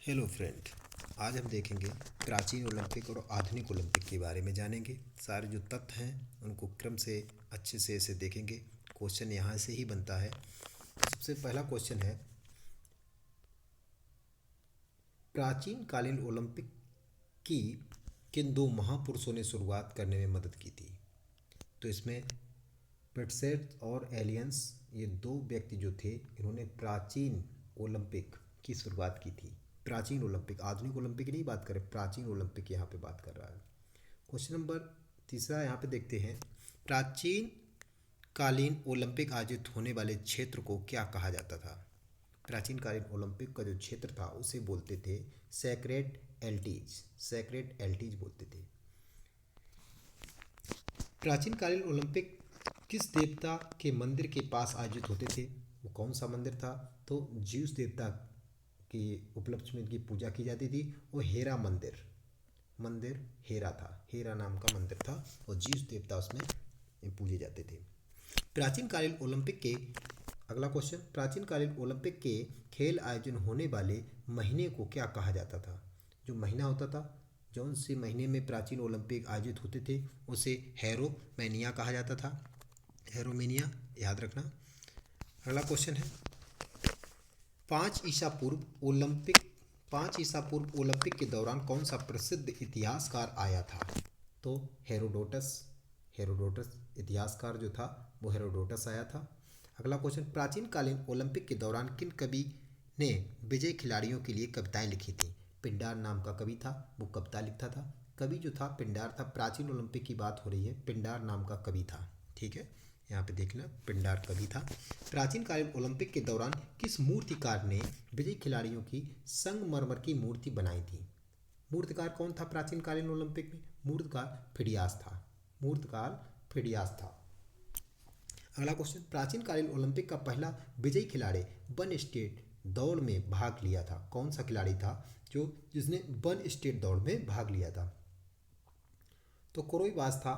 Hello friend. आज हम देखेंगे प्राचीन ओलंपिक और आधुनिक ओलंपिक के बारे में जानेंगे। सारे जो तथ्य हैं उनको क्रम से अच्छे से इसे देखेंगे। क्वेश्चन यहाँ से ही बनता है। सबसे पहला क्वेश्चन है, प्राचीन कालीन ओलंपिक की किन दो महापुरुषों ने शुरुआत करने में मदद की थी? तो इसमें पिटसेट और एलियंस, ये दो व्यक्ति जो थे, इन्होंने प्राचीन ओलंपिक की शुरुआत की थी। प्राचीन ओलंपिक, आधुनिक ओलंपिक की नहीं बात करें, प्राचीन ओलंपिक यहाँ पे बात कर रहा है। क्वेश्चन नंबर तीसरा यहाँ पे देखते हैं, प्राचीन कालीन ओलंपिक आयोजित होने वाले क्षेत्र को क्या कहा जाता था? प्राचीन कालीन ओलंपिक का जो क्षेत्र था उसे बोलते थे सैक्रेड एल्टीज। सैक्रेड एल्टीज बोलते थे। प्राचीन कालीन ओलंपिक किस देवता के मंदिर के पास आयोजित होते थे? वो कौन सा मंदिर था? तो ज्यूस देवता के उपलक्ष्य में इनकी पूजा की जाती थी। वो हेरा मंदिर, मंदिर हेरा था, हेरा नाम का मंदिर था और ज्यूस देवता उसमें पूजे जाते थे। प्राचीन कालीन ओलंपिक के, अगला क्वेश्चन, प्राचीन कालीन ओलंपिक के खेल आयोजन होने वाले महीने को क्या कहा जाता था? जो महीना होता था, जौन से महीने में प्राचीन ओलंपिक आयोजित होते थे, उसे हेरोमेनिया कहा जाता था। हेरोमेनिया, याद रखना। अगला क्वेश्चन है, 5 ईसा पूर्व ओलंपिक के दौरान कौन सा प्रसिद्ध इतिहासकार आया था? तो हेरोडोटस। हेरोडोटस इतिहासकार जो था वो हेरोडोटस आया था। अगला क्वेश्चन, प्राचीन कालीन ओलंपिक के दौरान किन कवि ने विजयी खिलाड़ियों के लिए कविताएं लिखी थी? पिंडार नाम का कवि था, वो कविता लिखता था। कवि जो था पिंडार था। प्राचीन ओलंपिक की बात हो रही है, पिंडार नाम का कवि था। ठीक है, यहाँ पे देखना, पिंडार कवि था। प्राचीन कालीन ओलंपिक के दौरान किस मूर्तिकार ने विजयी खिलाड़ियों की संगमरमर की मूर्ति बनाई थी? मूर्तिकार कौन था प्राचीन कालीन ओलंपिक में? मूर्तिकार फिडियास था। मूर्तिकार फिडियास था। अगला क्वेश्चन, प्राचीन कालीन ओलंपिक का पहला विजयी खिलाड़ी वन स्टेट दौड़ में भाग लिया था? कौन सा खिलाड़ी था जो जिसने वन स्टेट दौड़ में भाग लिया था? तो कोरोईबास था।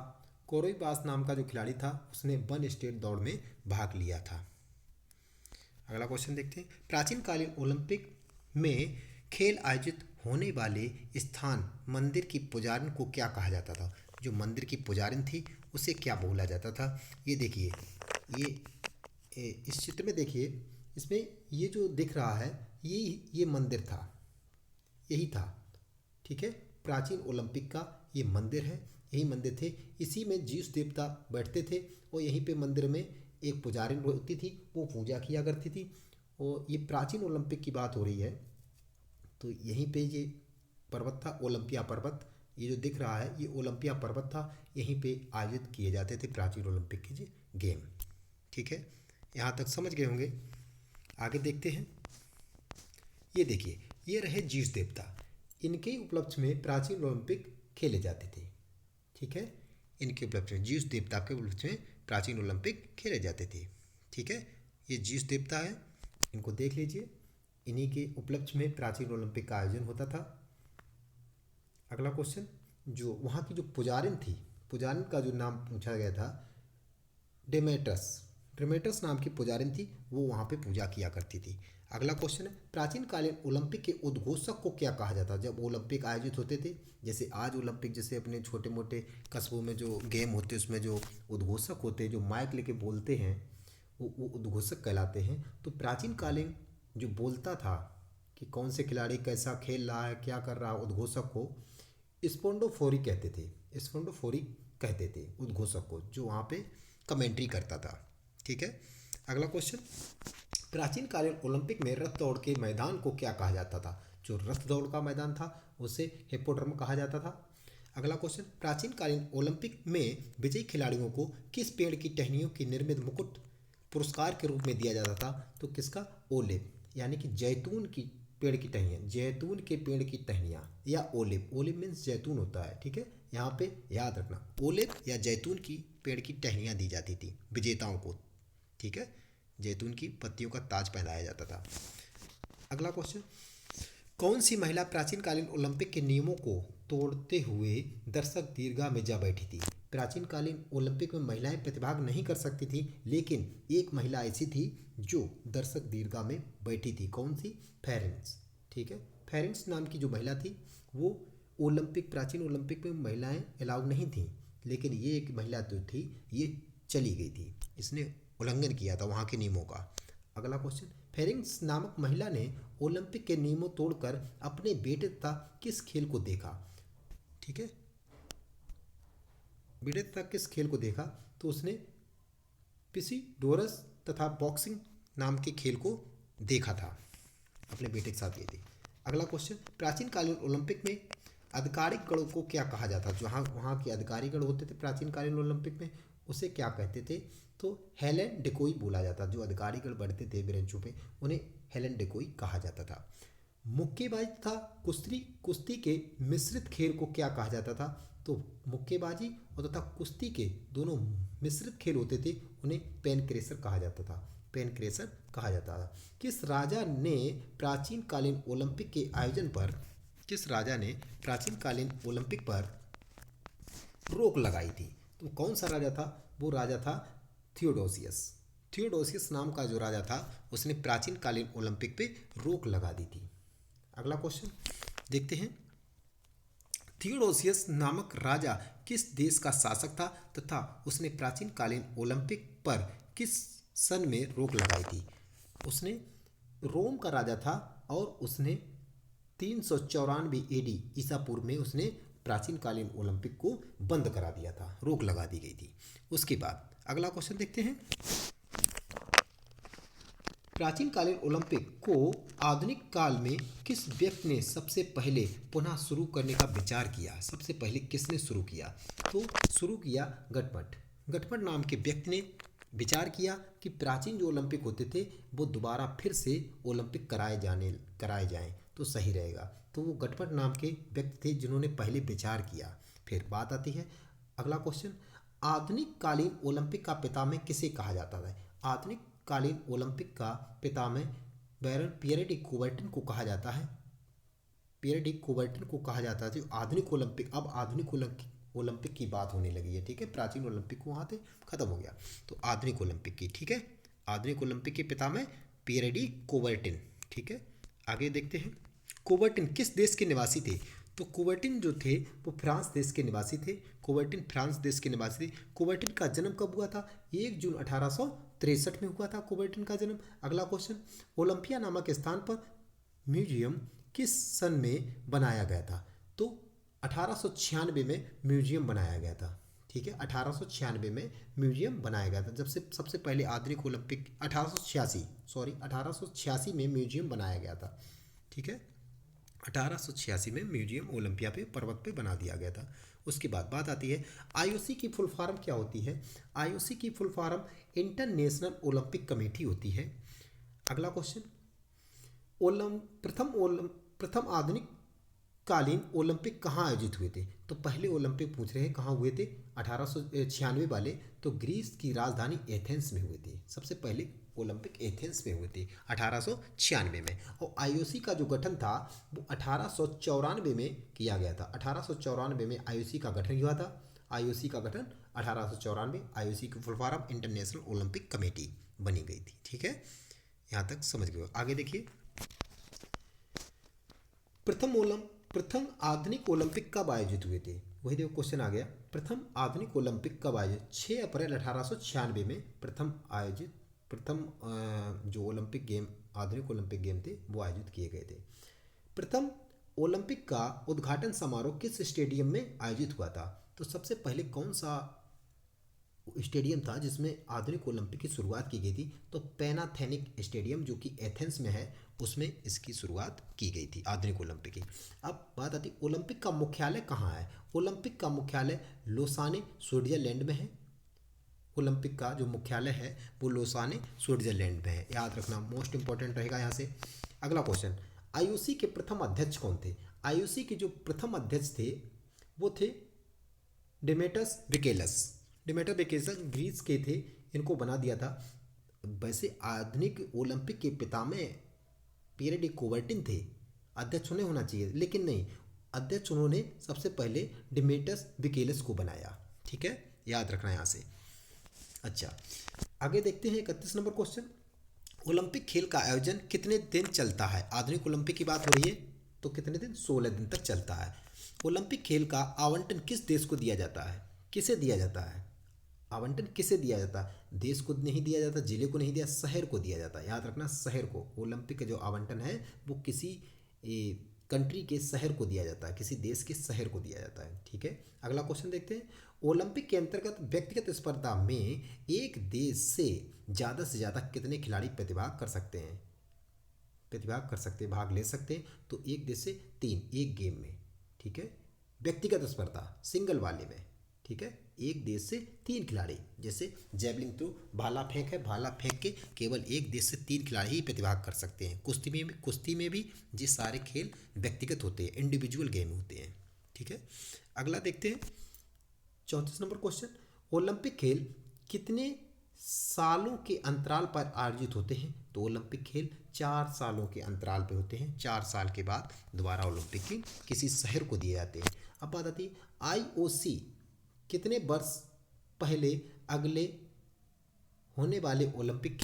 कोरोईबास नाम का जो खिलाड़ी था उसने वन स्टेट दौड़ में भाग लिया था। अगला क्वेश्चन देखते हैं, प्राचीन कालीन ओलंपिक में खेल आयोजित होने वाले स्थान मंदिर की पुजारिन को क्या कहा जाता था? जो मंदिर की पुजारिन थी उसे क्या बोला जाता था? ये देखिए, इस चित्र में देखिए, इसमें ये जो दिख रहा है ये मंदिर था, यही था। ठीक है, प्राचीन ओलंपिक का ये मंदिर है, यही मंदिर थे। इसी में जीउस देवता बैठते थे और यहीं पे मंदिर में एक पुजारिन होती थी, वो पूजा किया करती थी। और ये प्राचीन ओलंपिक की बात हो रही है, तो यहीं पे ये पर्वत था, ओलंपिया पर्वत। ये जो दिख रहा है ये ओलंपिया पर्वत था, यहीं पे आयोजित किए जाते थे प्राचीन ओलंपिक के जो गेम। ठीक है, यहाँ तक समझ गए होंगे। आगे देखते हैं, ये देखिए, ये रहे जीउस देवता, इनके उपलक्ष्य में प्राचीन ओलंपिक खेले जाते थे। ठीक है, इनके उपलक्ष्य में, जीउस देवता के उपलक्ष्य में प्राचीन ओलंपिक खेले जाते थे। ठीक है, ये जीउस देवता है, इनको देख लीजिए, इन्हीं के उपलक्ष्य में प्राचीन ओलंपिक का आयोजन होता था। अगला क्वेश्चन, जो वहाँ की जो पुजारिन थी, पुजारिन का जो नाम पूछा गया था, डेमेटर्स। डेमेटर्स नाम की पुजारिन थी, वो वहाँ पे पूजा किया करती थी। अगला क्वेश्चन है, प्राचीन कालीन ओलंपिक के उद्घोषक को क्या कहा जाता? जब ओलंपिक आयोजित होते थे, जैसे आज ओलंपिक, जैसे अपने छोटे मोटे कस्बों में जो गेम होते हैं उसमें जो उद्घोषक होते हैं, जो माइक लेके बोलते हैं, वो उद्घोषक कहलाते हैं। तो प्राचीन कालीन जो बोलता था कि कौन से खिलाड़ी कैसा खेल रहा है, क्या कर रहा है, उद्घोषक को स्पोंडोफोरी कहते थे। स्पोंडोफोरी कहते थे उद्घोषक को, जो वहाँ पे कमेंट्री करता था। ठीक है, अगला क्वेश्चन, प्राचीन कालीन ओलंपिक में रथ दौड़ के मैदान को क्या कहा जाता था? जो रथ दौड़ का मैदान था उसे हिप्पोड्रम कहा जाता था। अगला क्वेश्चन, प्राचीन कालीन ओलंपिक में विजयी खिलाड़ियों को किस पेड़ की टहनियों की निर्मित मुकुट पुरस्कार के रूप में दिया जाता था? तो किसका? ओलिव, यानी कि जैतून की पेड़ की टहनियाँ, जैतून के पेड़ की टहनियाँ, या ओलिव। ओलिव मीन्स जैतून होता है। ठीक है, यहाँ पे याद रखना, ओलिव या जैतून की पेड़ की टहनियाँ दी जाती थी विजेताओं को। ठीक है, जैतून की पत्तियों का ताज पहनाया जाता था। अगला क्वेश्चन, कौन सी महिला प्राचीन कालीन ओलंपिक के नियमों को तोड़ते हुए दर्शक दीर्घा में जा बैठी थी? प्राचीन कालीन ओलंपिक में महिलाएं प्रतिभाग नहीं कर सकती थी, लेकिन एक महिला ऐसी थी जो दर्शक दीर्घा में बैठी थी। कौन सी? फेरेंस। ठीक है। फेरेंस नाम की जो महिला थी वो प्राचीन ओलंपिक में महिलाएं अलाउड नहीं थी, लेकिन ये एक महिला जो थी ये चली गई थी, इसने उल्लंघन किया था वहाँ के नियमों का। अगला क्वेश्चन, फेरेंस नामक महिला ने ओलंपिक के नियमों तोड़कर अपने बेटे तथा किस खेल को देखा? ठीक है, बेटे तथा किस खेल को देखा? तो उसने पिसिडोरस तथा बॉक्सिंग नाम के खेल को देखा था, अपने बेटे के साथ गई थी। अगला क्वेश्चन, प्राचीन कालीन ओलंपिक में आधिकारिक गणों को क्या कहा जाता? जो वहाँ के अधिकारी गण होते थे प्राचीन कालीन ओलंपिक में, उसे क्या कहते थे? तो हेलेन डेकोई बोला जाता। जो अधिकारी गण बढ़ते थे बेंचों पे, उन्हें हेलेन डेकोई कहा जाता था। मुक्केबाजी तथा कुश्ती के मिश्रित खेल को क्या कहा जाता था? तो मुक्केबाजी और तथा कुश्ती के दोनों मिश्रित खेल होते थे, उन्हें पेनक्रेसर कहा जाता था। पेनक्रेसर कहा जाता था। किस राजा ने प्राचीन कालीन ओलंपिक के आयोजन पर रोक लगाई थी? तो कौन सा राजा था? वो राजा था थियोडोसियस नाम का जो राजा था, उसने प्राचीन कालीन ओलंपिक पे रोक लगा दी थी। अगला क्वेश्चन देखते हैं, थियोडोसियस नामक राजा किस देश का शासक था तथा उसने प्राचीन कालीन ओलंपिक पर किस सन में रोक लगाई थी? उसने रोम का राजा था और उसने 394 AD ईसा पूर्व में उसने प्राचीन कालीन ओलंपिक को बंद करा दिया था, रोक लगा दी गई थी। उसके बाद अगला क्वेश्चन देखते हैं, प्राचीन कालीन ओलंपिक को आधुनिक काल में किस व्यक्ति ने सबसे पहले पुनः शुरू करने का विचार किया? सबसे पहले किसने शुरू किया? तो शुरू किया गटमट नाम के व्यक्ति ने विचार किया कि प्राचीन जो ओलंपिक होते थे वो दोबारा फिर से ओलंपिक कराए जाएं तो सही रहेगा। तो वो गटमट नाम के व्यक्ति थे जिन्होंने पहले विचार किया। फिर बात आती है अगला क्वेश्चन, आधुनिक कालीन ओलंपिक का पितामह किसे कहा जाता है? आधुनिक कालीन ओलंपिक का पितामह बैरन पियरे डी कुबर्टन को कहा जाता है। पियरे डी कुबर्टन को कहा जाता है। आधुनिक ओलंपिक की बात होने लगी है, ठीक है। प्राचीन ओलंपिक को वहाँ थे खत्म हो गया, तो आधुनिक ओलंपिक की, ठीक है। आधुनिक ओलंपिक के पितामह पियरे डी कुबर्टन, ठीक है। आगे देखते हैं, कुबर्टन किस देश के निवासी थे? तो कुबर्टन जो थे वो फ्रांस देश के निवासी थे। कुबर्टन का जन्म कब हुआ था? 1 जून 1863 में हुआ था कुबर्टन का जन्म। अगला क्वेश्चन, ओलंपिया नामक स्थान पर म्यूजियम किस सन में बनाया गया था? तो 1896 में म्यूजियम बनाया गया था, ठीक है। 1896 में म्यूजियम बनाया गया था, जब से सबसे पहले आधुनिक ओलंपिक 1886 में म्यूजियम बनाया गया था, ठीक है। 1886 में म्यूजियम ओलंपिया पे पर्वत पे बना दिया गया था। उसके बाद बात आती है आईओसी की फुल फॉर्म क्या होती है? आईओसी की full form international Olympic committee होती है। अगला क्वेश्चन, प्रथम आधुनिक कालीन ओलंपिक कहाँ आयोजित हुए थे? तो पहले ओलंपिक पूछ रहे हैं कहाँ हुए थे? 1896 वाले तो ग्रीस की राजधानी एथेंस में हुए थे। सबसे पहले ओलंपिक एथेंस में हुए थे 1896 में। और आईओसी का जो गठन था वो 1894 में किया गया था। 1894 में आईओसी का गठन हुआ था। आईओसी का गठन 1894, आईओसी की full form international Olympic committee बनी गई थी, ठीक है। यहाँ तक समझ गए। आगे देखिए, प्रथम आधुनिक ओलंपिक कब आयोजित हुए थे? वही देखो क्वेश्चन आ गया, प्रथम आधुनिक ओलंपिक कब आयोजित? 6 अप्रैल 1896 में प्रथम जो ओलंपिक गेम, आधुनिक ओलंपिक गेम थे वो आयोजित किए गए थे। प्रथम ओलंपिक का उद्घाटन समारोह किस स्टेडियम में आयोजित हुआ था? तो सबसे पहले कौन सा स्टेडियम था जिसमें आधुनिक ओलंपिक की शुरुआत की गई थी? तो पैनाथेनिक स्टेडियम जो कि एथेंस में है, उसमें इसकी शुरुआत की गई थी आधुनिक ओलंपिक की। अब बात आती ओलंपिक का मुख्यालय कहाँ है? ओलंपिक का मुख्यालय लोसाने स्विट्जरलैंड में है। ओलंपिक का जो मुख्यालय है वो लोसाने स्विट्जरलैंड में है, याद रखना, मोस्ट इंपॉर्टेंट रहेगा यहाँ से। अगला क्वेश्चन, आईओसी के प्रथम अध्यक्ष कौन थे? आईओसी के जो प्रथम अध्यक्ष थे वो थे डेमेटस विकेलस ग्रीस के थे, इनको बना दिया था। वैसे आधुनिक ओलंपिक के पितामह पियरे डी कुबर्टन थे, अध्यक्ष उन्हें होना चाहिए, लेकिन नहीं, अध्यक्ष उन्होंने सबसे पहले डेमेटस विकेलस को बनाया, ठीक है, याद रखना यहाँ से। अच्छा, आगे देखते हैं 31 नंबर क्वेश्चन, ओलंपिक खेल का आयोजन कितने दिन चलता है? आधुनिक ओलंपिक की बात हो रही है तो कितने दिन? 16 दिन तक चलता है। ओलंपिक खेल का आवंटन किस देश को दिया जाता है? किसे दिया जाता है? आवंटन किसे दिया जाता है? देश को नहीं दिया जाता, जिले को नहीं दिया, शहर को दिया जाता है। याद रखना, शहर को। ओलंपिक का जो आवंटन है वो किसी कंट्री के शहर को दिया जाता है, किसी देश के शहर को दिया जाता है। ठीक है, अगला क्वेश्चन देखते हैं। ओलंपिक के अंतर्गत व्यक्तिगत स्पर्धा में एक देश से ज़्यादा कितने खिलाड़ी प्रतिभाग कर सकते हैं? भाग ले सकते हैं। तो एक देश से 3 एक गेम में। ठीक है, व्यक्तिगत स्पर्धा सिंगल वाले में। ठीक है, एक देश से 3 खिलाड़ी, जैसे जेवलिन थ्रो भाला फेंक है, भाला फेंक के केवल एक देश से 3 खिलाड़ी ही प्रतिभाग कर सकते हैं। कुश्ती में भी ये सारे खेल व्यक्तिगत होते हैं, इंडिविजुअल गेम होते हैं। ठीक है, अगला देखते हैं 34 नंबर क्वेश्चन। ओलंपिक खेल कितने सालों के अंतराल पर आयोजित होते हैं? तो ओलंपिक खेल 4 सालों के अंतराल पे होते हैं। 4 साल के बाद दोबारा ओलंपिक खेल किसी शहर को दिए जाते हैं। अब बात आती है IOC कितने वर्ष पहले अगले होने वाले ओलंपिक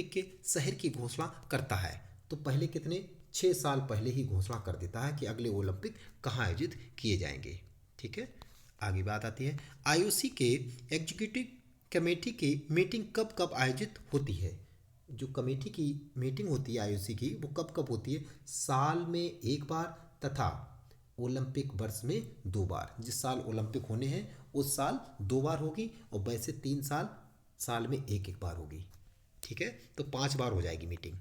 के शहर की घोषणा करता है? तो पहले कितने? 6 साल पहले ही घोषणा कर देता है कि अगले ओलंपिक कहाँ आयोजित किए जाएंगे। ठीक है, आगे बात आती है IOC के एग्जीक्यूटिव कमेटी की मीटिंग कब कब आयोजित होती है? जो कमेटी की मीटिंग होती है IOC की, वो कब कब होती है? साल में एक बार तथा ओलंपिक वर्ष में 2 बार। जिस साल ओलंपिक होने हैं उस साल 2 बार होगी, और वैसे 3 साल में एक बार होगी। ठीक है, तो 5 बार हो जाएगी मीटिंग,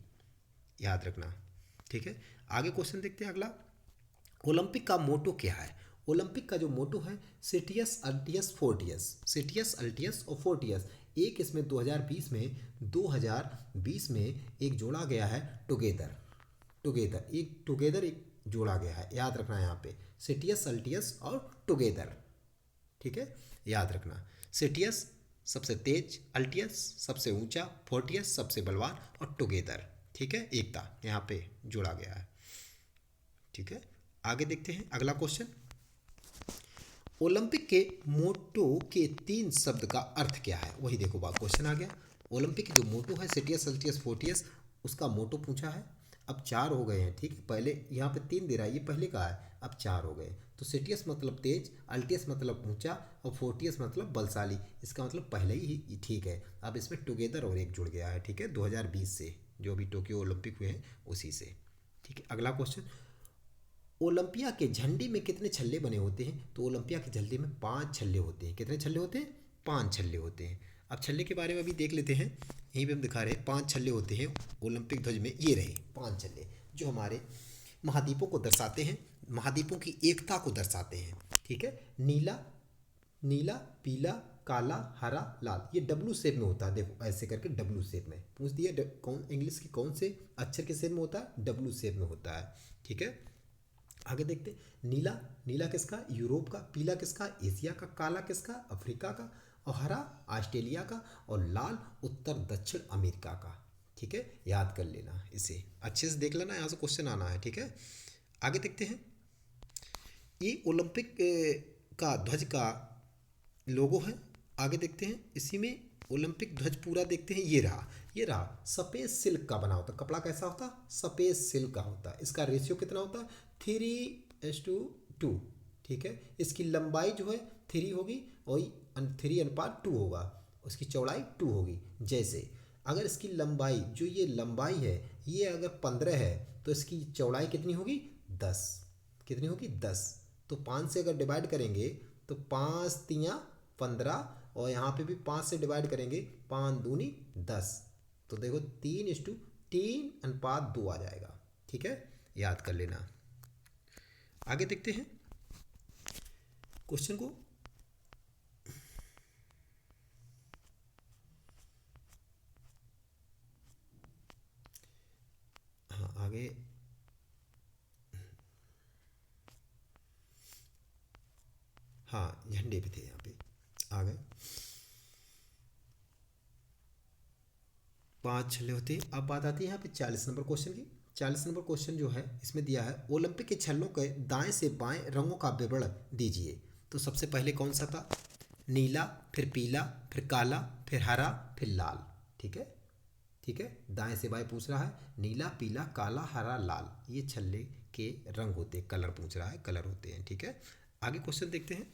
याद रखना। ठीक है, आगे क्वेश्चन देखते हैं अगला। ओलंपिक का मोटो क्या है? ओलंपिक का जो मोटो है Citius altius Fortius, Citius altius और फोर्टियस। एक इसमें 2020 में एक जोड़ा गया है टुगेदर एक जोड़ा गया है, याद रखना यहाँ पे सिटियस अल्टियस और टुगेदर। ठीक है, याद रखना, सिटियस सबसे तेज, अल्टियस सबसे ऊंचा, फोर्टियस सबसे बलवान और टुगेदर। ठीक है, एकता यहाँ पे जोड़ा गया है। ठीक है, आगे देखते हैं अगला क्वेश्चन। ओलंपिक के मोटो के 3 शब्द का अर्थ क्या है? वही देखो बात, क्वेश्चन आ गया। ओलंपिक की जो मोटो है सिटियस अल्टियस फोर्टियस, उसका मोटो पूछा है। अब 4 हो गए हैं। ठीक है, पहले यहाँ पे 3 दे रहा है, ये पहले का है, अब 4 हो गए। तो सिटियस मतलब तेज, अल्टियस मतलब ऊंचा और फोर्टियस मतलब बलशाली। इसका मतलब पहले ही ठीक है। अब इसमें टुगेदर और एक जुड़ गया है। ठीक है, 2020 से, जो अभी टोक्यो ओलंपिक हुए हैं उसी से। ठीक है, अगला क्वेश्चन। ओलंपिया के झंडे में कितने छल्ले बने होते हैं? तो ओलंपिया के झंडे में 5 छल्ले होते हैं। कितने छल्ले होते हैं? 5 छल्ले होते हैं। अब छल्ले के बारे में भी देख लेते हैं, यहीं पे हम दिखा रहे हैं 5 छल्ले होते हैं ओलंपिक ध्वज में। ये रहे 5 छल्ले जो हमारे महाद्वीपों को दर्शाते हैं, महाद्वीपों की एकता को दर्शाते हैं। ठीक है, नीला पीला काला हरा लाल, ये डब्लू शेप में होता है। देखो ऐसे करके डब्लू शेप में पूछ दिया, कौन इंग्लिश की कौन से अक्षर के शेप में होता है? डब्लू शेप में होता है। ठीक है, आगे देखते हैं। नीला किसका? यूरोप का। पीला किसका? एशिया का। काला किसका? अफ्रीका का। और हरा ऑस्ट्रेलिया का। और लाल उत्तर दक्षिण अमेरिका का। ठीक है, याद कर लेना, इसे अच्छे से देख लेना, यहाँ से क्वेश्चन आना है। ठीक है, आगे देखते हैं। ये ओलंपिक का ध्वज का लोगो है। आगे देखते हैं, इसी में ओलंपिक ध्वज पूरा देखते हैं। ये रहा सफ़ेद सिल्क का बना होता। कपड़ा कैसा होता? सफ़ेद सिल्क का होता है। इसका रेशियो कितना होता है? 3:2। ठीक है, इसकी लंबाई जो है 3 होगी और 3:2 होगा। उसकी चौड़ाई 2 होगी। जैसे अगर इसकी लंबाई, जो ये लंबाई है, ये अगर 15 है तो इसकी चौड़ाई कितनी होगी? 10। कितनी होगी? 10। तो 5 से अगर डिवाइड करेंगे तो 5 तियाँ 15, और यहाँ पे भी 5 से डिवाइड करेंगे, 5 दूनी 10। तो देखो 3:2 आ जाएगा। ठीक है, याद कर लेना। आगे देखते हैं क्वेश्चन को। हाँ, आगे हाँ, झंडे पे थे, यहाँ पे आ गए। 5 छल्ले होते हैं। अब बात आती है यहाँ पे 40 नंबर क्वेश्चन की। 40 नंबर क्वेश्चन जो है इसमें दिया है, ओलंपिक के छल्लों के दाएं से बाएं रंगों का विवरण दीजिए। तो सबसे पहले कौन सा था? नीला, फिर पीला, फिर काला, फिर हरा, फिर लाल। ठीक है, ठीक है। दाएं से बाएं पूछ रहा है, नीला, पीला, काला, हरा, लाल, ये छल्ले के रंग होते हैं। कलर पूछ रहा है, कलर होते हैं, ठीक है। आगे क्वेश्चन देखते हैं।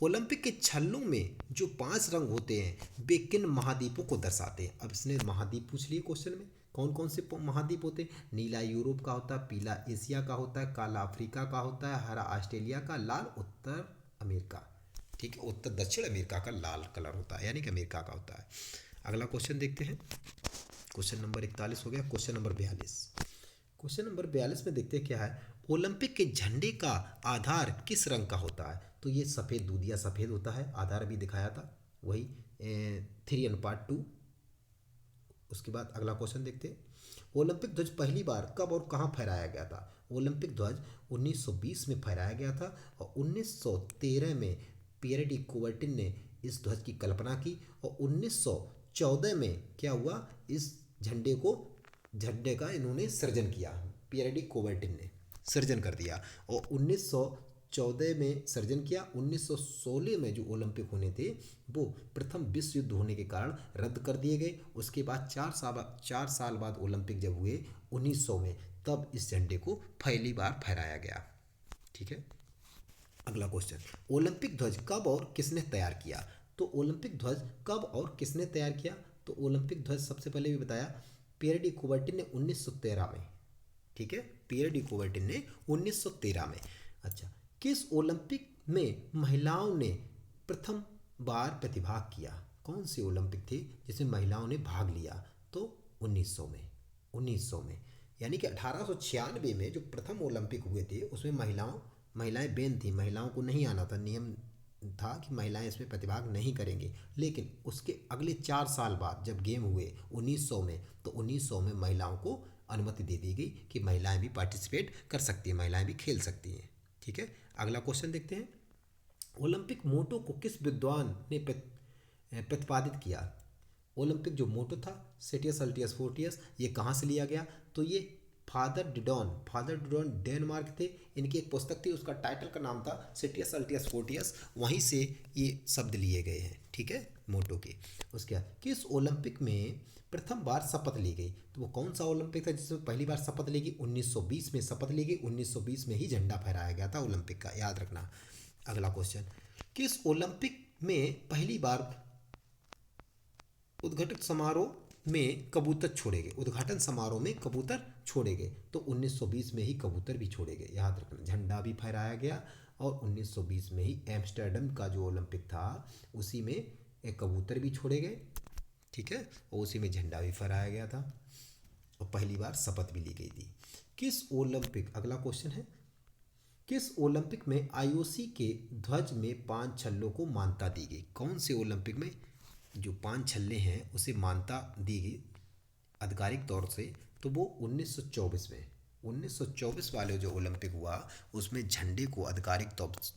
ओलंपिक के छल्लों में जो 5 रंग होते हैं वे किन महाद्वीपों को दर्शाते हैं? अब इसने महाद्वीप पूछ लिए क्वेश्चन में। कौन कौन से महाद्वीप होते हैं? नीला यूरोप का होता है, पीला एशिया का होता है, काला अफ्रीका का होता है, हरा ऑस्ट्रेलिया का, लाल उत्तर अमेरिका। ठीक है, उत्तर दक्षिण अमेरिका का लाल कलर होता है, यानी कि अमेरिका का होता है। अगला क्वेश्चन देखते हैं। क्वेश्चन नंबर 41 हो गया। Question number 42। क्वेश्चन नंबर 42 में देखते हैं क्या है। ओलंपिक के झंडे का आधार किस रंग का होता है? तो ये सफ़ेद, दूधिया सफ़ेद होता है। आधार भी दिखाया था, वही 3:2। उसके बाद अगला क्वेश्चन देखते हैं। ओलंपिक ध्वज पहली बार कब और कहाँ फहराया गया था? ओलंपिक ध्वज 1920 में फहराया गया था और 1913 में पियर डी कुबर्टिन ने इस ध्वज की कल्पना की और 1914 में क्या हुआ, इस झंडे का इन्होंने सृजन किया। पियर डी कुबर्टिन ने सृजन कर दिया और 1914 में सृजन किया। 1916 में जो ओलंपिक होने थे वो प्रथम विश्व युद्ध होने के कारण रद्द कर दिए गए। उसके बाद 4 साल बाद ओलंपिक जब हुए 1900 में, तब इस झंडे को पहली बार फहराया गया। ठीक है। अगला क्वेश्चन, ओलंपिक ध्वज कब और किसने तैयार किया? तो ओलंपिक ध्वज कब और किसने तैयार किया? तो ओलंपिक ध्वज सबसे पहले भी बताया, पियर डी कुबर्टिन ने 1913 में। ठीक है, पियर डी कुबर्टिन ने 1913 में। अच्छा, किस ओलंपिक में महिलाओं ने प्रथम बार प्रतिभाग किया? कौन से ओलंपिक थे जिसमें महिलाओं ने भाग लिया? तो 1900 में। 1900 में, यानी कि 1896 में जो प्रथम ओलंपिक हुए थे उसमें महिलाएं बैन थी। महिलाओं को नहीं आना था, नियम था कि महिलाएं इसमें प्रतिभाग नहीं करेंगे। लेकिन उसके अगले 4 साल बाद जब गेम हुए 1900 में, तो 1900 में महिलाओं को अनुमति दे दी गई कि महिलाएं भी पार्टिसिपेट कर सकती हैं, महिलाएं भी खेल सकती हैं। ठीक है। अगला क्वेश्चन देखते हैं। ओलंपिक मोटो को किस विद्वान ने प्रतिपादित किया? ओलंपिक जो मोटो था, सेटियस अल्टियस फोर्टियस, ये कहाँ से लिया गया? तो ये फादर डिडॉन डेनमार्क थे। इनकी एक पुस्तक थी, उसका टाइटल का नाम था सेटियस अल्टियस फोर्टियस, वहीं से ये शब्द लिए गए हैं। ठीक है, मोटो के। उसके बाद किस ओलंपिक में प्रथम बार शपथ ली गई? तो वो कौन सा ओलंपिक था जिसमें पहली बार शपथ ली गई? 1920 में शपथ ली गई। 1920 में ही झंडा फहराया गया था ओलंपिक का, याद रखना। अगला क्वेश्चन, किस ओलंपिक में पहली बार उद्घाटन समारोह में कबूतर छोड़े गए? उद्घाटन समारोह में कबूतर छोड़े गए, तो 1920 में ही कबूतर भी छोड़े गए, याद रखना। झंडा भी फहराया गया और 1920 में ही एम्स्टर्डम का जो ओलंपिक था उसी में एक कबूतर भी छोड़े गए। ठीक है, और उसी में झंडा भी फहराया गया था और पहली बार शपथ भी ली गई थी। किस ओलंपिक, अगला क्वेश्चन है, किस ओलंपिक में आईओसी के ध्वज में 5 छल्लों को मान्यता दी गई? कौन से ओलंपिक में जो 5 छल्ले हैं उसे मान्यता दी गई आधिकारिक तौर से? तो वो 1924 में। 1924 वाले जो ओलंपिक हुआ उसमें झंडे को आधिकारिक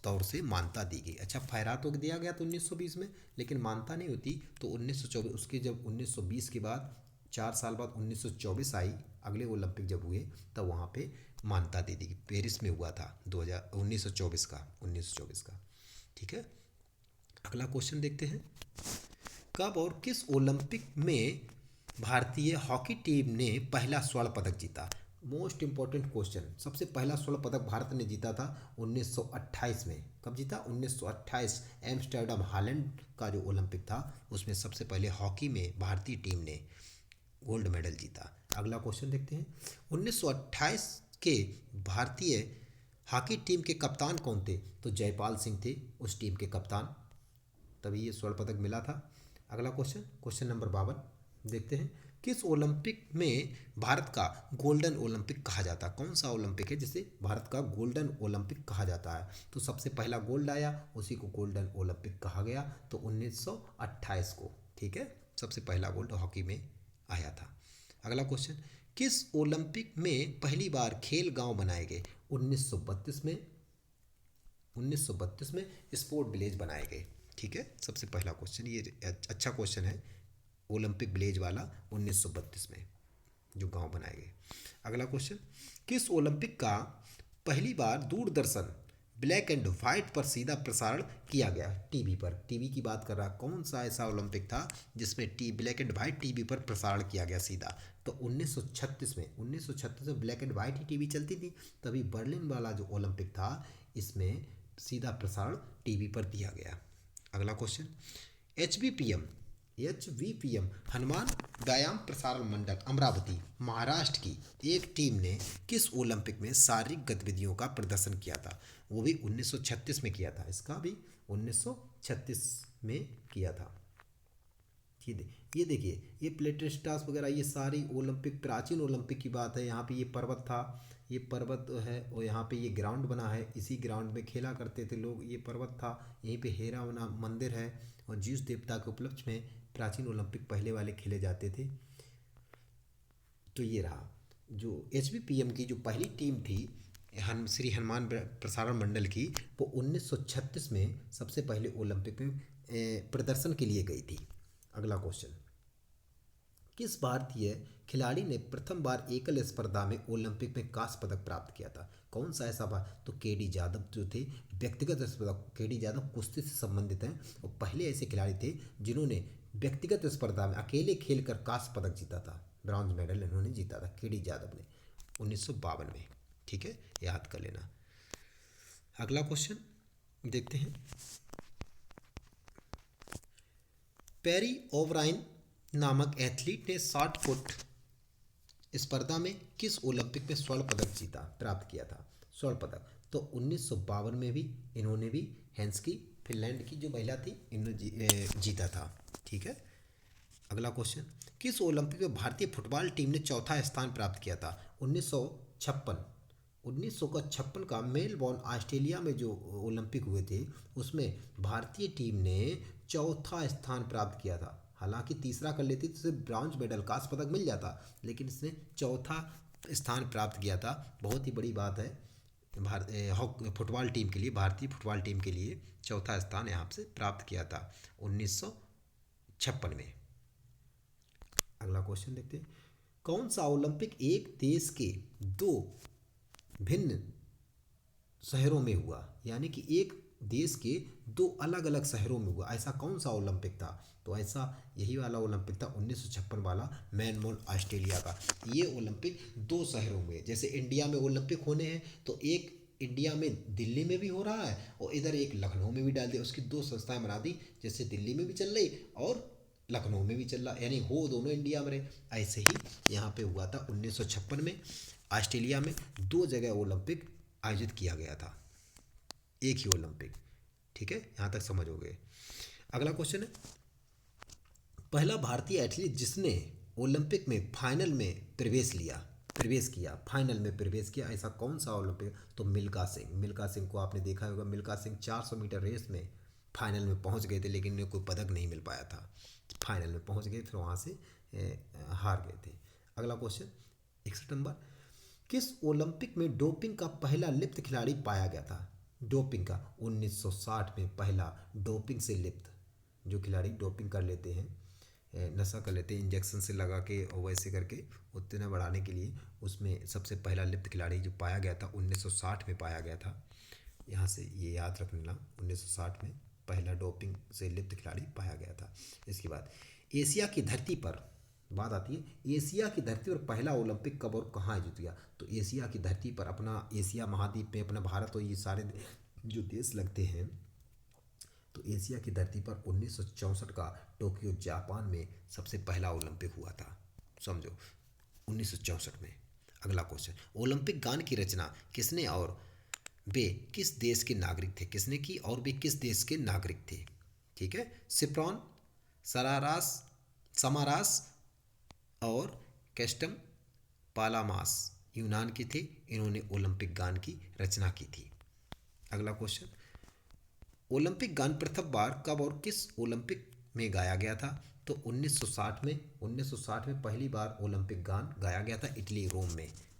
तौर से मान्यता दी गई। अच्छा, फहरा तो दिया गया था 1920 में, लेकिन मान्यता नहीं होती, तो 1924 उसके जब 1920 के बाद 4 साल बाद 1924 आई, अगले ओलंपिक जब हुए तब वहाँ पे मान्यता दे दी गई। पेरिस में हुआ था 1924 का। ठीक है। अगला क्वेश्चन देखते हैं। कब और किस ओलंपिक में भारतीय हॉकी टीम ने पहला स्वर्ण पदक जीता? Most important question. सबसे पहला स्वर्ण पदक भारत ने जीता था 1928 में। कब जीता? 1928। एम्स्टर्डम, हालैंड का जो ओलंपिक था उसमें सबसे पहले हॉकी में भारतीय टीम ने गोल्ड मेडल जीता। अगला क्वेश्चन देखते हैं। 1928 के भारतीय हॉकी टीम के कप्तान कौन थे? तो जयपाल सिंह थे उस टीम के कप्तान, तभी ये स्वर्ण पदक मिला था। अगला क्वेश्चन, क्वेश्चन नंबर 52 देखते हैं। किस ओलंपिक में भारत का गोल्डन ओलंपिक कहा जाता है? कौन सा ओलंपिक है जिसे भारत का गोल्डन ओलंपिक कहा जाता है? तो सबसे पहला गोल्ड आया, उसी को गोल्डन ओलंपिक कहा गया, तो 1928 को। ठीक है, सबसे पहला गोल्ड हॉकी में आया था। अगला क्वेश्चन, किस ओलंपिक में पहली बार खेल गांव बनाए गए? 1932 में। 1932 में स्पोर्ट विलेज बनाए गए। ठीक है, सबसे पहला क्वेश्चन ये अच्छा क्वेश्चन है, ओलंपिक विलेज वाला 1932 में जो गांव बनाए गए। अगला क्वेश्चन, किस ओलंपिक का पहली बार दूरदर्शन ब्लैक एंड वाइट पर सीधा प्रसारण किया गया टीवी पर। टीवी की बात कर रहा, कौन सा ऐसा ओलंपिक था जिसमें ब्लैक एंड वाइट टीवी पर प्रसारण किया गया सीधा? तो 1936 में black and white he TV चलती थी, तभी बर्लिन वाला जो ओलंपिक था इसमें सीधा प्रसारण टीवी पर दिया गया। अगला question, H V P M Hanuman Vyayam Prasaran मंडल अमरावती महाराष्ट्र की एक टीम ने किस ओलंपिक में शारीरिक गतिविधियों का प्रदर्शन किया था? वो भी 1936 में किया था, इसका भी 1936 में किया था। ठीक है, ये देखिए, ये प्लेटेस्टास वगैरह ये सारी ओलंपिक, प्राचीन ओलंपिक की बात है। यहाँ पे ये पर्वत था, ये पर्वत है, और यहाँ पे ये ग्राउंड बना है, इसी ग्राउंड में खेला करते थे लोग। ये पर्वत था, यहीं पे हेरा बना मंदिर है, और जिस देवता के उपलक्ष्य में प्राचीन ओलंपिक पहले वाले खेले जाते थे। तो ये रहा जो एच की जो पहली टीम थी श्री हनुमान प्रसारण मंडल की, वो 1936 में सबसे पहले ओलंपिक में प्रदर्शन के लिए गई थी। अगला क्वेश्चन, किस भारतीय खिलाड़ी ने प्रथम बार एकल स्पर्धा में ओलंपिक में कांस्य पदक प्राप्त किया था? कौन सा ऐसा बार? तो केडी जादव जो थे, व्यक्तिगत स्पर्धा, केडी जादव कुश्ती से संबंधित हैं और पहले ऐसे खिलाड़ी थे जिन्होंने व्यक्तिगत स्पर्धा में अकेले खेलकर कांस्य पदक जीता था। ब्रॉन्ज मेडल इन्होंने जीता था, केडी जादव ने 1952 में। ठीक है, याद कर लेना। अगला क्वेश्चन देखते हैं, पेरी ओवराइन नामक एथलीट ने 60 फुट स्पर्धा में किस ओलंपिक में स्वर्ण पदक प्राप्त किया था? स्वर्ण पदक तो 1952 में भी इन्होंने भी, हेंस्की फिनलैंड की जो महिला थी, इन्होंने जीता था। ठीक है, अगला क्वेश्चन, किस ओलंपिक में भारतीय फुटबॉल टीम ने चौथा स्थान प्राप्त किया था? 1956 1956 का मेलबॉर्न ऑस्ट्रेलिया में जो ओलंपिक हुए थे उसमें भारतीय टीम ने चौथा स्थान प्राप्त किया था। हालांकि तीसरा कर लेती तो सिर्फ ब्रॉन्ज मेडल, कांस्य पदक मिल जाता, लेकिन इसने चौथा स्थान प्राप्त किया था। बहुत ही बड़ी बात है फुटबॉल टीम के लिए, भारतीय फुटबॉल टीम के लिए चौथा स्थान यहाँ से प्राप्त किया था 1956 में। अगला क्वेश्चन देखते हैं, कौन सा ओलंपिक एक देश के दो भिन्न शहरों में हुआ? यानी कि एक देश के दो अलग अलग शहरों में हुआ, ऐसा कौन सा ओलंपिक था? तो ऐसा यही वाला ओलंपिक था 1956 वाला, मेलबोर्न ऑस्ट्रेलिया का। ये ओलंपिक दो शहरों में, जैसे इंडिया में ओलंपिक होने हैं तो एक इंडिया में दिल्ली में भी हो रहा है और इधर एक लखनऊ में भी डाल दिया, उसकी दो संस्थाएं बना दी, जैसे दिल्ली में भी चल रही और लखनऊ में भी चल रहा, यानी हो दोनों इंडिया में रहे। ऐसे ही यहाँ पे हुआ था 1956 में ऑस्ट्रेलिया में, दो जगह ओलंपिक आयोजित किया गया था, एक ही ओलंपिक। ठीक है, यहाँ तक समझ हो गए। अगला क्वेश्चन है, पहला भारतीय एथलीट जिसने ओलंपिक में फाइनल में प्रवेश किया, फाइनल में प्रवेश किया, ऐसा कौन सा ओलंपिक? तो मिल्खा सिंह। मिल्खा सिंह को आपने देखा होगा, मिल्खा सिंह 400 मीटर रेस में फाइनल में पहुंच गए थे, लेकिन उन्हें कोई पदक नहीं मिल पाया था। फाइनल में पहुंच गए थे, वहाँ से हार गए थे। अगला क्वेश्चन 61 नंबर, किस ओलंपिक में डोपिंग का पहला लिप्त खिलाड़ी पाया गया था? डोपिंग का 1960 में पहला डोपिंग से लिप्त, जो खिलाड़ी डोपिंग कर लेते हैं, नशा कर लेते हैं इंजेक्शन से लगा के और वैसे करके उत्तेजना बढ़ाने के लिए, उसमें सबसे पहला लिप्त खिलाड़ी जो पाया गया था 1960 में पाया गया था। यहाँ से ये याद रख लेना, 1960 में पहला डोपिंग से लिप्त खिलाड़ी पाया गया था। इसके बाद एशिया की धरती पर बात आती है, एशिया की धरती पर पहला ओलंपिक कब और कहाँ आयोजित हुआ? तो एशिया की धरती पर, अपना एशिया महाद्वीप में अपना भारत और ये सारे जो देश लगते हैं, तो एशिया की धरती पर 1964 का टोक्यो जापान में सबसे पहला ओलंपिक हुआ था, समझो 1964 में। अगला क्वेश्चन, ओलंपिक गान की रचना किसने और वे किस देश के नागरिक थे? किसने की और वे किस देश के नागरिक थे? ठीक है, सिप्रोन, समारास और कैस्टम पालामास यूनान के थे, इन्होंने ओलंपिक गान की रचना की थी। अगला क्वेश्चन, ओलंपिक गान प्रथम बार कब और किस ओलंपिक में गाया गया था? तो 1960 में पहली बार ओलंपिक गान गाया गया था इटली,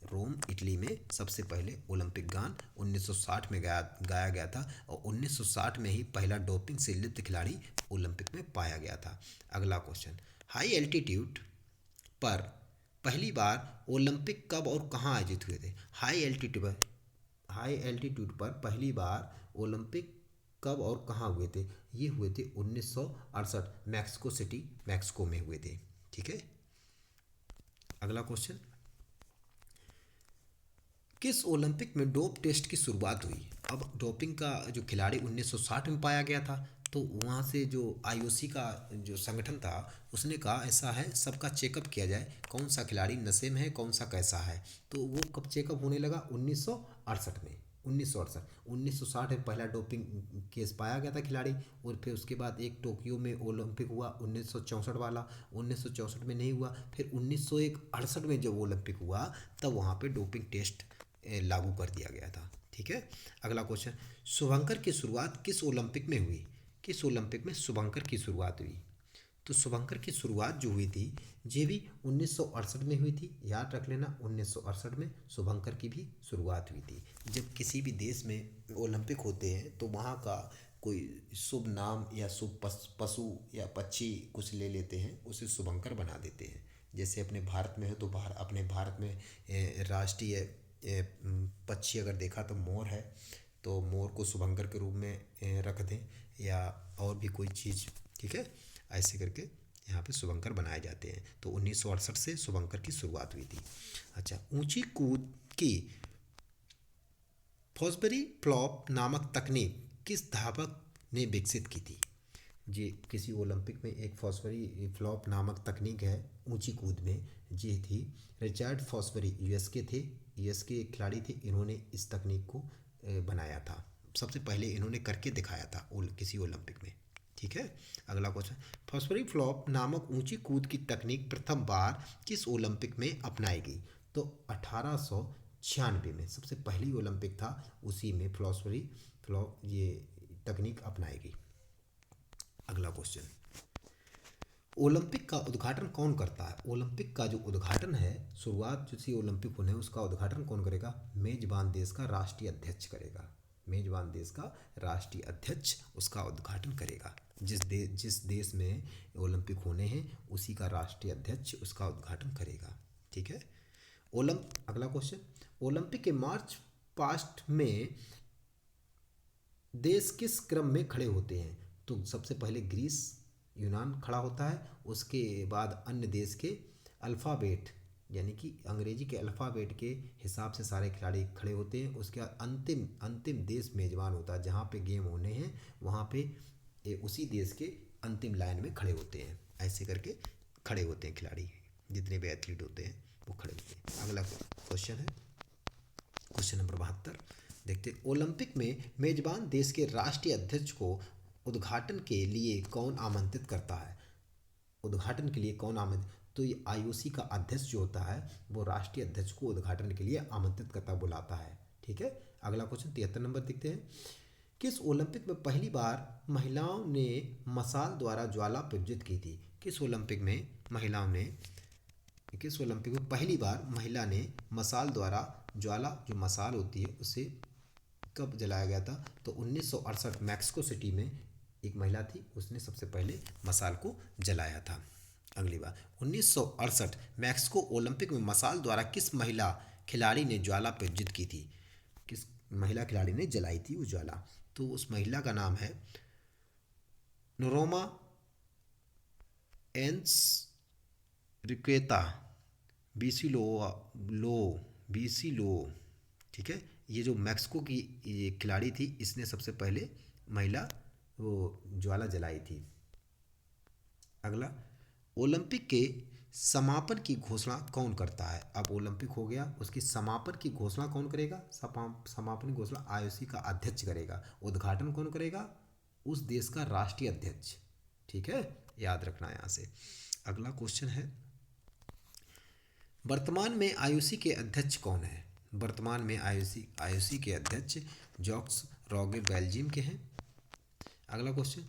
रोम इटली में सबसे पहले ओलंपिक गान 1960 में गाया गया था, और 1960 में ही पहला डोपिंग से लिप्त खिलाड़ी ओलंपिक में पाया गया था। अगला क्वेश्चन, हाई एल्टीट्यूड पर पहली बार ओलंपिक कब और कहाँ आयोजित हुए थे? हाई एल्टीट्यूड पर पहली बार ओलंपिक कब और कहाँ हुए थे? ये हुए थे 1968, मैक्सिको सिटी, मैक्सिको में हुए थे। ठीक है, अगला क्वेश्चन, किस ओलंपिक में डोप टेस्ट की शुरुआत हुई? अब डोपिंग का जो खिलाड़ी 1960 में पाया गया था, तो वहाँ से जो आईओसी का जो संगठन था उसने कहा ऐसा है, सबका चेकअप किया जाए, कौन सा खिलाड़ी नशे में है, कौन सा कैसा है। तो वो कब चेकअप होने लगा? 1968 में। 1968, 1960 में पहला डोपिंग केस पाया गया था खिलाड़ी, और फिर उसके बाद एक टोक्यो में ओलंपिक हुआ 1964 वाला, 1964 में नहीं हुआ, फिर 1968 में जब ओलंपिक हुआ तब वहाँ पे डोपिंग टेस्ट लागू कर दिया गया था। ठीक है, अगला क्वेश्चन, शुभंकर की शुरुआत किस ओलंपिक में हुई? किस ओलंपिक में शुभंकर की शुरुआत हुई? तो शुभंकर की शुरुआत जो हुई थी ये भी 1968 में हुई थी, याद रख लेना, 1968 में शुभंकर की भी शुरुआत हुई थी। जब किसी भी देश में ओलंपिक होते हैं तो वहाँ का कोई शुभ नाम या शुभ पशु या पक्षी कुछ ले लेते हैं, उसे शुभंकर बना देते हैं। जैसे अपने भारत में है तो अपने भारत में राष्ट्रीय पक्षी अगर देखा तो मोर है, तो मोर को शुभंकर के रूप में रख दें, या और भी कोई चीज़। ठीक है, ऐसे करके यहाँ पे शुभंकर बनाए जाते हैं। तो 1968 से शुभंकर की शुरुआत हुई थी। अच्छा, ऊंची कूद की फॉस्बरी फ्लॉप नामक तकनीक किस धावक ने विकसित की थी? जी, किसी ओलंपिक में एक फॉस्बरी फ्लॉप नामक तकनीक है ऊंची कूद में, जी थी रिचर्ड फॉस्बरी, यूएस के थे, यूएस के एक खिलाड़ी थे, इन्होंने इस तकनीक को बनाया था, सबसे पहले इन्होंने करके दिखाया था किसी ओलंपिक में। ठीक है, अगला क्वेश्चन, फॉस्बरी फ्लॉप नामक ऊंची कूद की तकनीक प्रथम बार किस ओलंपिक में अपनाई गई? तो 1896 में सबसे पहली ओलंपिक था, उसी में फॉस्बरी फ्लॉप ये तकनीक अपनाई गई। अगला क्वेश्चन, ओलंपिक का उद्घाटन कौन करता है? ओलंपिक का जो उद्घाटन है, शुरुआत जिस ओलंपिक होने उसका उद्घाटन कौन करेगा? मेजबान देश का राष्ट्रीय अध्यक्ष करेगा। मेजबान देश का राष्ट्रीय अध्यक्ष उसका उद्घाटन करेगा। जिस देश में ओलंपिक होने हैं उसी का राष्ट्रीय अध्यक्ष उसका उद्घाटन करेगा। ठीक है, अगला क्वेश्चन, ओलंपिक के मार्च पास्ट में देश किस क्रम में खड़े होते हैं? तो सबसे पहले ग्रीस, यूनान खड़ा होता है, उसके बाद अन्य देश के अल्फ़ाबेट यानी कि अंग्रेजी के अल्फ़ाबेट के हिसाब से सारे खिलाड़ी खड़े होते हैं। उसके बाद अंतिम देश मेजबान होता है, जहाँ पे गेम होने हैं वहाँ पे उसी देश के अंतिम लाइन में खड़े होते हैं। ऐसे करके खड़े होते हैं खिलाड़ी, जितने भी एथलीट होते हैं वो खड़े होते हैं। अगला क्वेश्चन है क्वेश्चन नंबर 72, देखते हैं, ओलंपिक में मेजबान देश के राष्ट्रीय अध्यक्ष को उद्घाटन के लिए कौन आमंत्रित करता है? उद्घाटन के लिए कौन आमंत्रित? तो ये आईओसी का अध्यक्ष जो होता है वो राष्ट्रीय अध्यक्ष को उद्घाटन के लिए आमंत्रित करता, बुलाता है। ठीक है, अगला क्वेश्चन 73 नंबर देखते हैं, किस ओलंपिक में पहली बार महिलाओं ने मशाल द्वारा ज्वाला प्रज्वलित की थी? किस ओलंपिक में पहली बार महिला ने मशाल द्वारा ज्वाला, जो मशाल होती है उसे कब जलाया गया था? तो 1968 मैक्सिको सिटी में एक महिला थी, उसने सबसे पहले मशाल को जलाया था। अगली बार 1968 मैक्सिको ओलंपिक में मशाल द्वारा किस महिला खिलाड़ी ने ज्वाला प्रज्वलित की थी? किस महिला खिलाड़ी ने जलाई थी वो ज्वाला? तो उस महिला का नाम है नोरोमा एंस रिक्वेता बीसी लो। ठीक है, ये जो मैक्सिको की ये खिलाड़ी थी, इसने सबसे पहले महिला वो ज्वाला जलाई थी। अगला, ओलंपिक के समापन की घोषणा कौन करता है? अब ओलंपिक हो गया, उसकी समापन की घोषणा कौन करेगा? समापन की घोषणा आईओसी का अध्यक्ष करेगा। उद्घाटन कौन करेगा? उस देश का राष्ट्रीय अध्यक्ष। ठीक है, याद रखना यहाँ से। अगला क्वेश्चन है, वर्तमान में आईओसी के अध्यक्ष कौन है? वर्तमान में आईओसी के अध्यक्ष जॉक्स रॉगर बेल्जियम के हैं। अगला क्वेश्चन,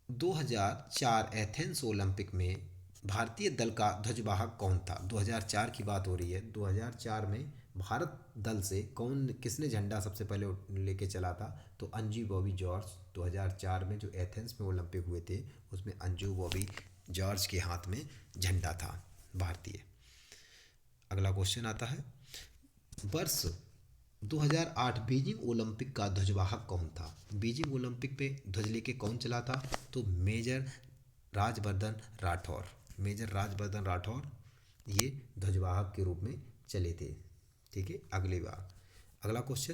2004 एथेंस ओलंपिक में भारतीय दल का ध्वजवाहक कौन था? 2004 की बात हो रही है। 2004 में भारत दल से किसने झंडा सबसे पहले लेके चला था? तो अंजू बॉबी जॉर्ज। 2004 में जो एथेंस में ओलंपिक हुए थे उसमें अंजू बॉबी जॉर्ज के हाथ में झंडा था भारतीय। अगला क्वेश्चन आता है, वर्ष 2008 बीजिंग ओलंपिक का ध्वजवाहक कौन था? बीजिंग ओलंपिक पे ध्वज लेके कौन चला था? तो मेजर राजवर्धन राठौर। मेजर राजवर्धन राठौर ये ध्वजवाहक के रूप में चले थे। ठीक है, अगला क्वेश्चन,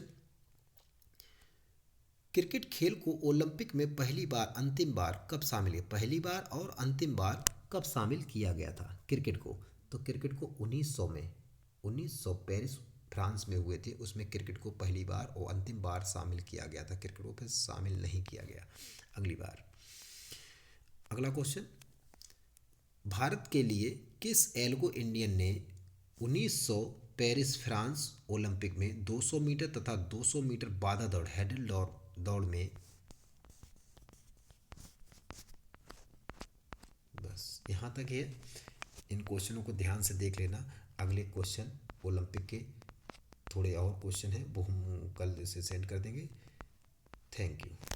क्रिकेट खेल को ओलंपिक में पहली बार अंतिम बार कब शामिल किया? पहली बार और अंतिम बार कब शामिल किया गया था क्रिकेट को? तो क्रिकेट को 1900 में, 1900 पेरिस फ्रांस में हुए थे, उसमें क्रिकेट को पहली बार और अंतिम बार शामिल किया गया था। क्रिकेट को फिर शामिल नहीं किया गया अगला क्वेश्चन, भारत के लिए किस एल्गो इंडियन ने 1900 पेरिस फ्रांस ओलंपिक में 200 मीटर तथा 200 मीटर बाधा दौड़ हैडल दौड़ में, बस यहाँ तक है। इन क्वेश्चनों को ध्यान से देख लेना। अगले क्वेश्चन ओलंपिक के थोड़े और क्वेश्चन हैं, वो हम कल से सेंड कर देंगे। Thank you.